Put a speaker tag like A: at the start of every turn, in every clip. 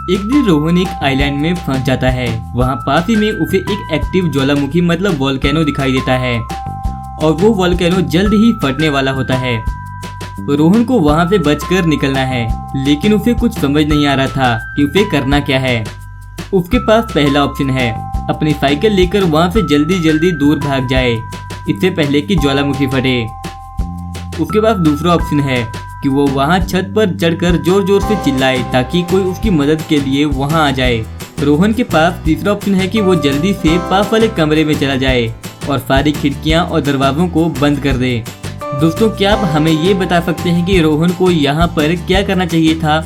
A: एक दिन रोहन एक आइलैंड में फंस जाता है। वहाँ पास ही में उसे एक एक्टिव ज्वालामुखी मतलब वोल्केनो दिखाई देता है और वो वोल्केनो जल्द ही फटने वाला होता है। रोहन को वहाँ से बचकर निकलना है, लेकिन उसे कुछ समझ नहीं आ रहा था कि उसे करना क्या है। उसके पास पहला ऑप्शन है अपनी साइकिल लेकर वहाँ से जल्दी जल्दी दूर भाग जाए, इससे पहले कि ज्वालामुखी फटे। उसके पास दूसरा ऑप्शन है कि वो वहाँ छत पर चढ़कर जोर जोर से चिल्लाए ताकि कोई उसकी मदद के लिए वहाँ आ जाए। रोहन के पास तीसरा ऑप्शन है कि वो जल्दी से पास वाले कमरे में चला जाए और सारी खिड़कियाँ और दरवाजों को बंद कर दे। दोस्तों, क्या आप हमें ये बता सकते हैं कि रोहन को यहाँ पर क्या करना चाहिए था?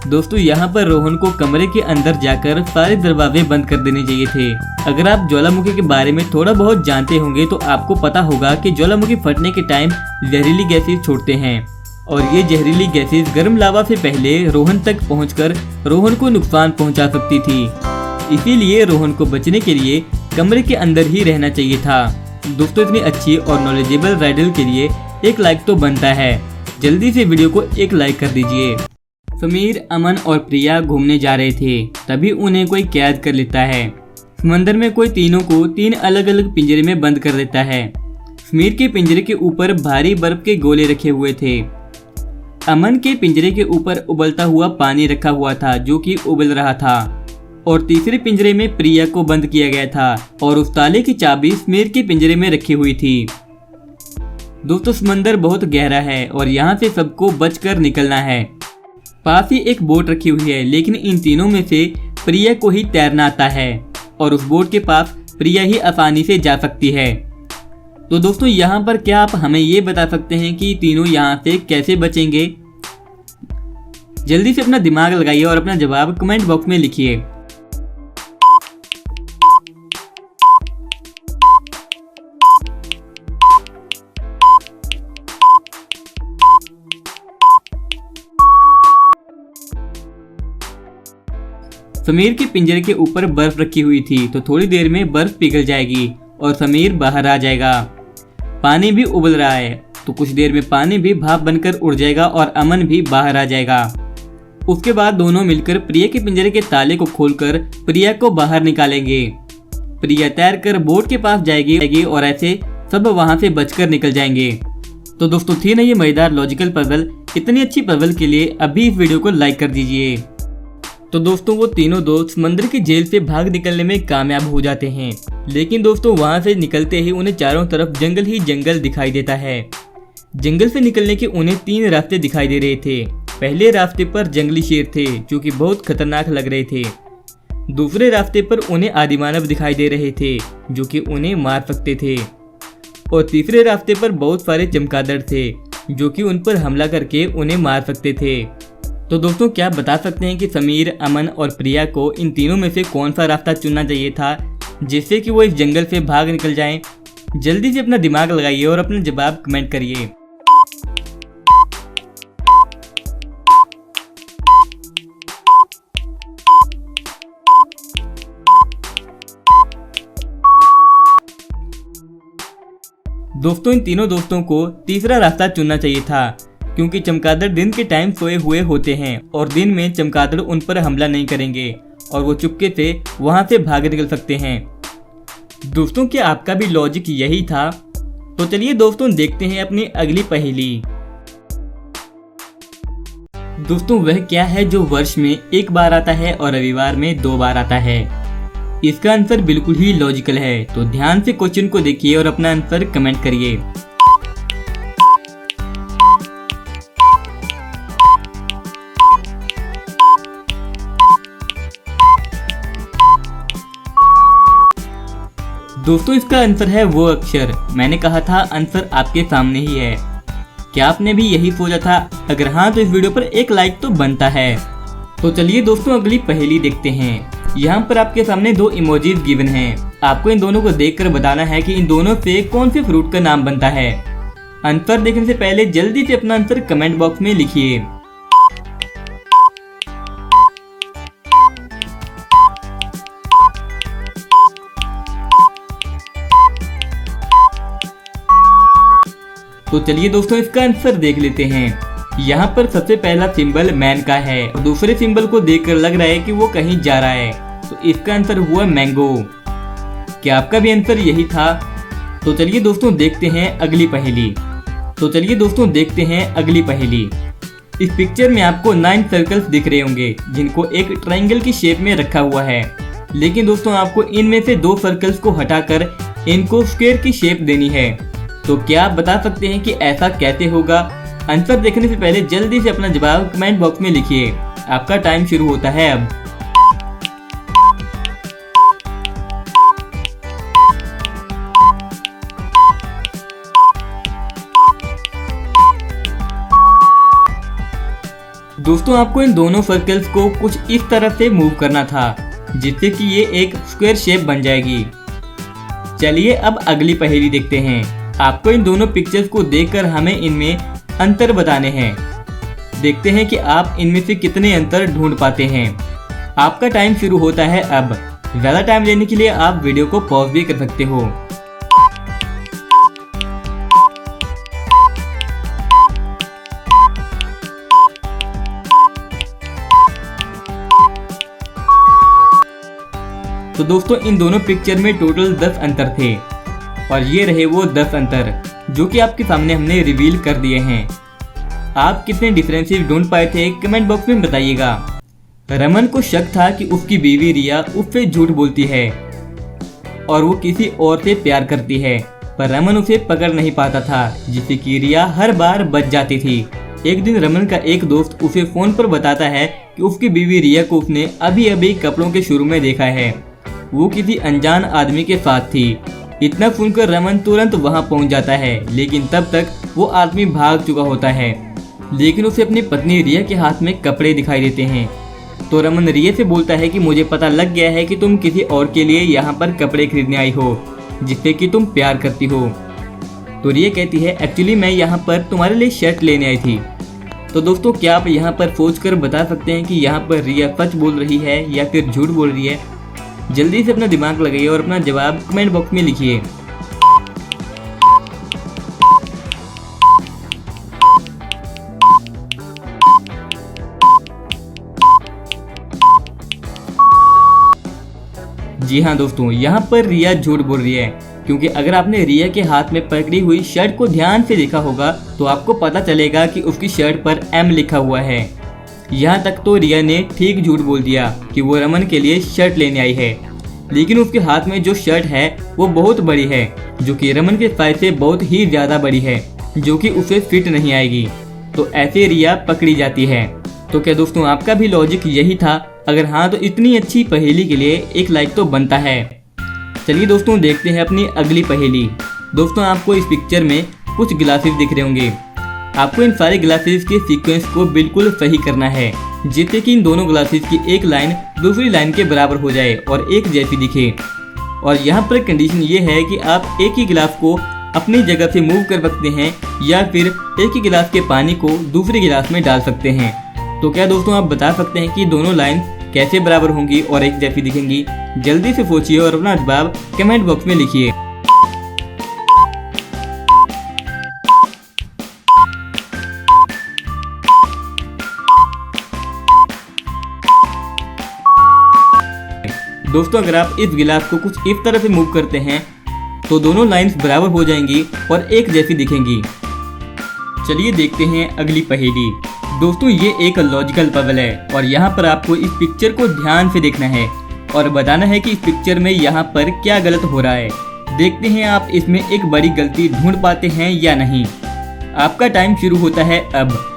A: दोस्तों, यहाँ पर रोहन को कमरे के अंदर जाकर सारे दरवाजे बंद कर देने चाहिए थे। अगर आप ज्वालामुखी के बारे में थोड़ा बहुत जानते होंगे तो आपको पता होगा कि ज्वालामुखी फटने के टाइम जहरीली गैसेज छोड़ते हैं और ये जहरीली गैसेज गर्म लावा से पहले रोहन तक पहुंचकर रोहन को नुकसान पहुंचा सकती थी। इसीलिए रोहन को बचने के लिए कमरे के अंदर ही रहना चाहिए था। दोस्तों, इतनी अच्छी और नॉलेजेबल राइडल के लिए एक लाइक तो बनता है। जल्दी से वीडियो को एक लाइक कर दीजिए। समीर, अमन और प्रिया घूमने जा रहे थे, तभी उन्हें कोई कैद कर लेता है। समंदर में कोई तीनों को 3 अलग अलग पिंजरे में बंद कर देता है। समीर के पिंजरे के ऊपर भारी बर्फ के गोले रखे हुए थे। अमन के पिंजरे के ऊपर उबलता हुआ पानी रखा हुआ था जो कि उबल रहा था और तीसरे पिंजरे में प्रिया को बंद किया गया था और उस ताले की चाबी समीर के पिंजरे में रखी हुई थी। दोस्तों, समंदर बहुत गहरा है और यहाँ से सबको बचकर निकलना है। पास ही एक बोट रखी हुई है, लेकिन इन तीनों में से प्रिया को ही तैरना आता है और उस बोट के पास प्रिया ही आसानी से जा सकती है। तो दोस्तों, यहाँ पर क्या आप हमें ये बता सकते हैं कि तीनों यहाँ से कैसे बचेंगे? जल्दी से अपना दिमाग लगाइए और अपना जवाब कमेंट बॉक्स में लिखिए। समीर के पिंजरे के ऊपर बर्फ रखी हुई थी, तो थोड़ी देर में बर्फ पिघल जाएगी और समीर बाहर आ जाएगा। पानी भी उबल रहा है, तो कुछ देर में पानी भी भाप बनकर उड़ जाएगा और अमन भी बाहर आ जाएगा। उसके बाद दोनों मिलकर प्रिया के पिंजरे के ताले को खोलकर प्रिया को बाहर निकालेंगे। प्रिया तैरकर बोट के पास जाएगी और ऐसे सब वहां से बचकर निकल जाएंगे। तो दोस्तों, थी ना ये मजेदार लॉजिकल पजल। इतनी अच्छी पजल के लिए अभी इस वीडियो को लाइक कर दीजिए। तो दोस्तों, वो तीनों दोस्त समंदर की जेल से भाग निकलने में कामयाब हो जाते हैं, लेकिन दोस्तों वहां से निकलते ही उन्हें चारों तरफ जंगल ही जंगल दिखाई देता है। जंगल से निकलने के उन्हें 3 रास्ते दिखाई दे रहे थे। पहले रास्ते पर जंगली शेर थे जो कि बहुत खतरनाक लग रहे थे। दूसरे रास्ते पर उन्हें आदिमानव दिखाई दे रहे थे जो कि उन्हें मार सकते थे और तीसरे रास्ते पर बहुत सारे चमगादड़ थे जो कि उन पर हमला करके उन्हें मार सकते थे। तो दोस्तों, क्या आप बता सकते हैं कि समीर, अमन और प्रिया को इन तीनों में से कौन सा रास्ता चुनना चाहिए था जिससे कि वो इस जंगल से भाग निकल जाएं? जल्दी से अपना दिमाग लगाइए और अपना जवाब कमेंट करिए। दोस्तों, इन तीनों दोस्तों को तीसरा रास्ता चुनना चाहिए था क्योंकि चमगादड़ दिन के टाइम सोए हुए होते हैं और दिन में चमगादड़ उन पर हमला नहीं करेंगे और वो चुपके से वहां से भाग निकल सकते हैं। दोस्तों, क्या आपका भी लॉजिक यही था? तो चलिए दोस्तों, देखते हैं अपनी अगली पहेली। दोस्तों, वह क्या है जो वर्ष में 1 बार आता है और रविवार में 2 बार आता है? इसका आंसर बिल्कुल ही लॉजिकल है, तो ध्यान से क्वेश्चन को देखिए और अपना आंसर कमेंट करिए। दोस्तों, इसका आंसर है वो अक्षर। मैंने कहा था आंसर आपके सामने ही है। क्या आपने भी यही सोचा था? अगर हाँ, तो इस वीडियो पर एक लाइक तो बनता है। तो चलिए दोस्तों, अगली पहेली देखते हैं। यहाँ पर आपके सामने 2 इमोजीज गिवन हैं। आपको इन दोनों को देखकर बताना है कि इन दोनों से कौन से फ्रूट का नाम बनता है। आंसर देखने से पहले जल्दी से अपना आंसर कमेंट बॉक्स में लिखिए। तो चलिए दोस्तों इसका आंसर देख लेते हैं। यहाँ पर सबसे पहला सिंबल मैन का है और दूसरे सिंबल को देखकर लग रहा है कि वो कहीं जा रहा है, तो इसका आंसर हुआ मैंगो। क्या आपका भी आंसर यही था? तो चलिए दोस्तों देखते हैं अगली पहेली। इस पिक्चर में आपको 9 सर्कल्स दिख रहे होंगे जिनको एक ट्रायंगल की शेप में रखा हुआ है, लेकिन दोस्तों आपको इनमें से 2 सर्कल्स को हटाकर इनको स्क्वायर की शेप देनी है। तो क्या आप बता सकते हैं कि ऐसा कैसे होगा? आंसर देखने से पहले जल्दी से अपना जवाब कमेंट बॉक्स में लिखिए। आपका टाइम शुरू होता है अब। दोस्तों आपको इन दोनों सर्कल्स को कुछ इस तरह से मूव करना था जिससे कि ये एक स्क्वायर शेप बन जाएगी। चलिए अब अगली पहेली देखते हैं। आपको इन दोनों पिक्चर्स को देखकर हमें इनमें अंतर बताने हैं। देखते हैं कि आप इनमें से कितने अंतर ढूंढ पाते हैं। आपका टाइम शुरू होता है अब। ज़्यादा टाइम लेने के लिए आप वीडियो को पॉज भी कर सकते हो। तो दोस्तों इन दोनों पिक्चर में टोटल 10 अंतर थे और ये रहे वो 10 अंतर जो कि आपके सामने हमने रिवील कर दिए हैं। आप कितने डिफरेंसेस ढूंढ पाए थे कमेंट बॉक्स में बताइएगा। रमन को शक था कि उसकी बीवी रिया उससे झूठ बोलती है और वो किसी और से प्यार करती है, पर रमन उसे पकड़ नहीं पाता था जिससे कि रिया हर बार बच जाती थी। एक दिन रमन का एक दोस्त उसे फोन पर बताता है कि उसकी बीवी रिया को उसने अभी अभी कपड़ों के शोरूम में देखा है, वो किसी अनजान आदमी के साथ थी। इतना सुनकर रमन तुरंत वहां पहुंच जाता है, लेकिन तब तक वो आदमी भाग चुका होता है। लेकिन उसे अपनी पत्नी रिया के हाथ में कपड़े दिखाई देते हैं। तो रमन रिया से बोलता है कि मुझे पता लग गया है कि तुम किसी और के लिए यहाँ पर कपड़े खरीदने आई हो जिससे कि तुम प्यार करती हो। तो रिया कहती है एक्चुअली मैं यहाँ पर तुम्हारे लिए शर्ट लेने आई थी। तो दोस्तों क्या आप यहाँ पर सोच कर बता सकते हैं कि यहाँ पर रिया सच बोल रही है या फिर झूठ बोल रही है? जल्दी से अपना दिमाग लगाइए और अपना जवाब कमेंट बॉक्स में लिखिए। जी हाँ दोस्तों, यहाँ पर रिया झूठ बोल रही है, क्योंकि अगर आपने रिया के हाथ में पकड़ी हुई शर्ट को ध्यान से देखा होगा तो आपको पता चलेगा कि उसकी शर्ट पर M लिखा हुआ है। यहाँ तक तो रिया ने ठीक झूठ बोल दिया कि वो रमन के लिए शर्ट लेने आई है, लेकिन उसके हाथ में जो शर्ट है वो बहुत बड़ी है, जो कि रमन के साइज से बहुत ही ज़्यादा बड़ी है, जो कि उसे फिट नहीं आएगी। तो ऐसे रिया पकड़ी जाती है। तो क्या दोस्तों आपका भी लॉजिक यही था? अगर हाँ तो इतनी अच्छी पहेली के लिए एक लाइक तो बनता है। चलिए दोस्तों देखते हैं अपनी अगली पहेली। दोस्तों आपको इस पिक्चर में कुछ ग्लासेस दिख रहे होंगे। आपको इन सारे ग्लासेस के सीक्वेंस को बिल्कुल सही करना है जिससे कि इन दोनों ग्लासेस की एक लाइन दूसरी लाइन के बराबर हो जाए और एक जैसी दिखे। और यहाँ पर कंडीशन ये है कि आप एक ही गिलास को अपनी जगह से मूव कर सकते हैं या फिर एक ही गिलास के पानी को दूसरे गिलास में डाल सकते हैं। तो क्या दोस्तों आप बता सकते हैं कि दोनों लाइन कैसे बराबर होंगी और एक जैसी दिखेंगी? जल्दी से सोचिए और अपना जवाब कमेंट बॉक्स में लिखिए। दोस्तों अगर आप इस गिलास को कुछ इस तरह से मूव करते हैं तो दोनों लाइंस बराबर हो जाएंगी और एक जैसी दिखेंगी। चलिए देखते हैं अगली पहेली। दोस्तों ये एक लॉजिकल पजल है और यहाँ पर आपको इस पिक्चर को ध्यान से देखना है और बताना है कि इस पिक्चर में यहाँ पर क्या गलत हो रहा है। देखते हैं आप इसमें एक बड़ी गलती ढूंढ पाते हैं या नहीं। आपका टाइम शुरू होता है अब।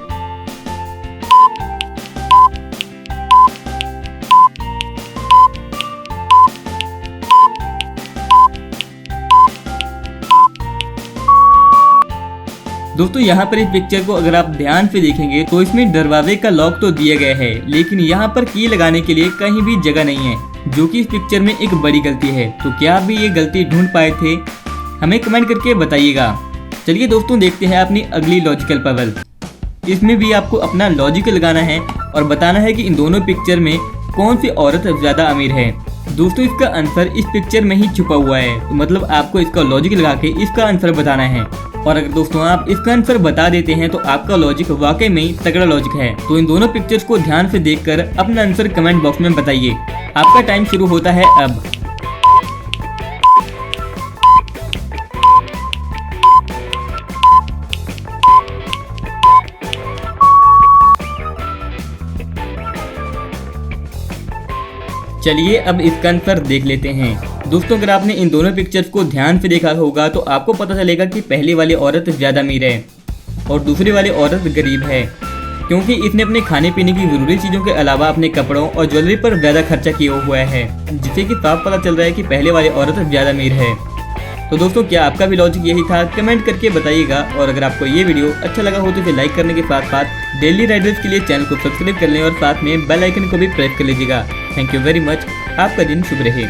A: दोस्तों यहाँ पर इस पिक्चर को अगर आप ध्यान से देखेंगे तो इसमें दरवाजे का लॉक तो दिया गया है, लेकिन यहाँ पर की लगाने के लिए कहीं भी जगह नहीं है, जो कि इस पिक्चर में एक बड़ी गलती है। तो क्या आप भी ये गलती ढूंढ पाए थे? हमें कमेंट करके बताइएगा। चलिए दोस्तों देखते हैं अपनी अगली लॉजिकल पजल। इसमें भी आपको अपना लॉजिक लगाना है और बताना है कि इन दोनों पिक्चर में कौन सी औरत ज्यादा अमीर है। दोस्तों इसका आंसर इस पिक्चर में ही छुपा हुआ है, तो मतलब आपको इसका लॉजिक लगा के इसका आंसर बताना है। और अगर दोस्तों आप इसका आंसर बता देते हैं तो आपका लॉजिक वाकई में ही तगड़ा लॉजिक है। तो इन दोनों पिक्चर्स को ध्यान से देखकर अपना आंसर कमेंट बॉक्स में बताइए। आपका टाइम शुरू होता है अब। चलिए अब इसका आंसर देख लेते हैं। दोस्तों अगर आपने इन दोनों पिक्चर्स को ध्यान से देखा होगा तो आपको पता चलेगा कि पहली वाली औरत ज़्यादा अमीर है और दूसरी वाली औरत गरीब है, क्योंकि इसने अपने खाने पीने की ज़रूरी चीज़ों के अलावा अपने कपड़ों और ज्वेलरी पर ज़्यादा खर्चा किया हुआ है, जिससे कि साफ पता चल रहा है कि पहले वाली औरत ज़्यादा अमीर है। तो दोस्तों क्या आपका भी लॉजिक यही था? कमेंट करके बताइएगा। और अगर आपको ये वीडियो अच्छा लगा हो तो इसे लाइक करने के साथ साथ डेली राइडर्स के लिए चैनल को सब्सक्राइब कर लें और साथ में बेल आइकन को भी प्रेस कर लीजिएगा। Thank you very much. आपका दिन शुभ रहे।